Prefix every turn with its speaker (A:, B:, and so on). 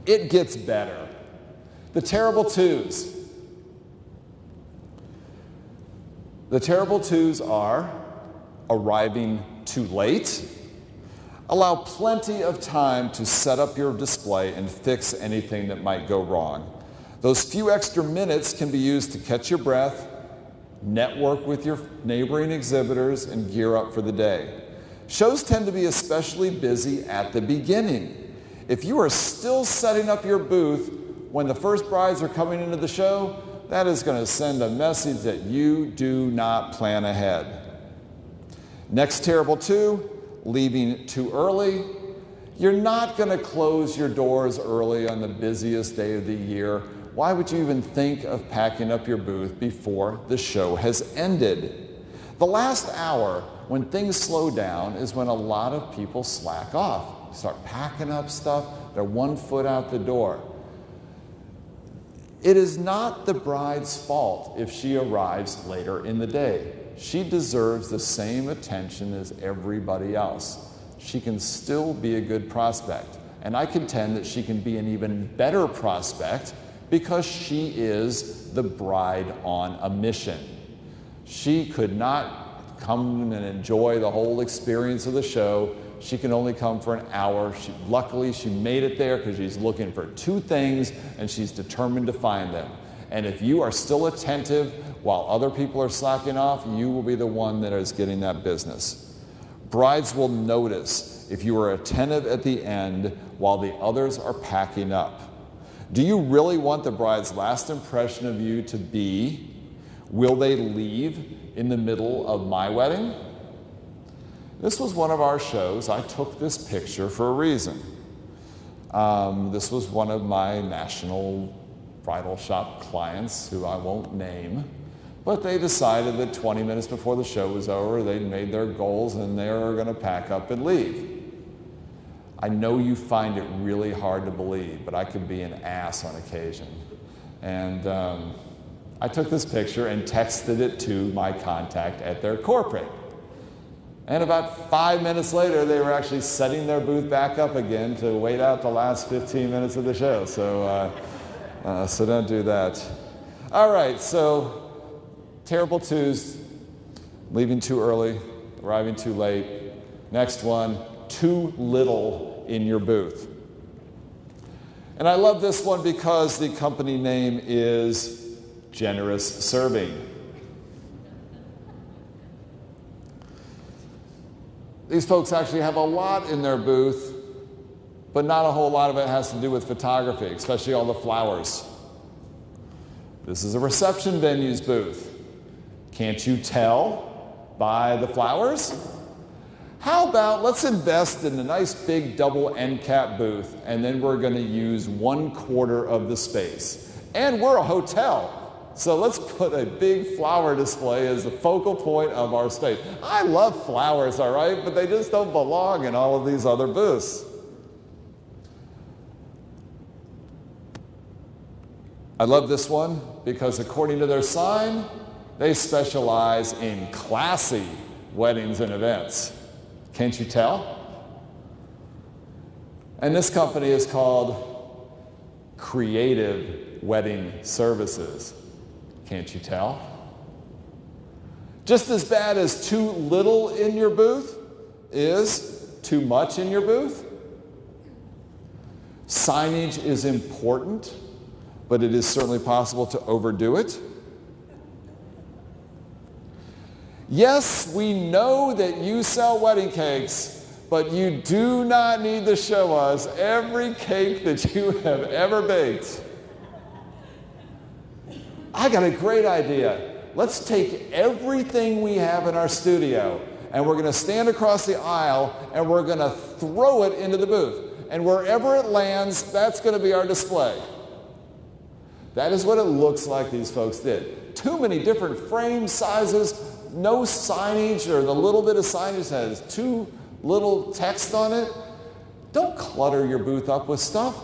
A: It gets better. The terrible twos. The terrible twos are arriving too late. Allow plenty of time to set up your display and fix anything that might go wrong. Those few extra minutes can be used to catch your breath, network with your neighboring exhibitors, and gear up for the day. Shows tend to be especially busy at the beginning. If you are still setting up your booth when the first brides are coming into the show, that is going to send a message that you do not plan ahead. Next terrible two, leaving too early. You're not going to close your doors early on the busiest day of the year. Why would you even think of packing up your booth before the show has ended? The last hour, when things slow down, is when a lot of people slack off. Start packing up stuff, they're 1 foot out the door. It is not the bride's fault if she arrives later in the day. She deserves the same attention as everybody else. She can still be a good prospect. And I contend that she can be an even better prospect because she is the bride on a mission. She could not come and enjoy the whole experience of the show. She can only come for an hour. Luckily, she made it there because she's looking for 2 things and she's determined to find them. And if you are still attentive while other people are slacking off, you will be the one that is getting that business. Brides will notice if you are attentive at the end while the others are packing up. Do you really want the bride's last impression of you to be, will they leave in the middle of my wedding? This was one of our shows. I took this picture for a reason. This was one of my national bridal shop clients, who I won't name, but they decided that 20 minutes before the show was over, they'd made their goals and they were going to pack up and leave. I know you find it really hard to believe, but I could be an ass on occasion. And I took this picture and texted it to my contact at their corporate. And about 5 minutes later, they were actually setting their booth back up again to wait out the last 15 minutes of the show. So don't do that. All right, so terrible twos, leaving too early, arriving too late. Next one, too little in your booth. And I love this one because the company name is Generous Serving. These folks actually have a lot in their booth, but not a whole lot of it has to do with photography, especially all the flowers. This is a reception venue's booth. Can't you tell by the flowers? How about let's invest in a nice big double end cap booth, and then we're going to use 1/4 of the space. And we're a hotel, so let's put a big flower display as the focal point of our space. I love flowers, all right, but they just don't belong in all of these other booths. I love this one because according to their sign, they specialize in classy weddings and events. Can't you tell? And this company is called Creative Wedding Services. Can't you tell? Just as bad as too little in your booth is too much in your booth. Signage is important, but it is certainly possible to overdo it. Yes, we know that you sell wedding cakes, but you do not need to show us every cake that you have ever baked. I got a great idea. Let's take everything we have in our studio, and we're going to stand across the aisle, and we're going to throw it into the booth. And wherever it lands, that's going to be our display. That is what it looks like these folks did. Too many different frame sizes, no signage, or the little bit of signage that has too little text on it. Don't clutter your booth up with stuff.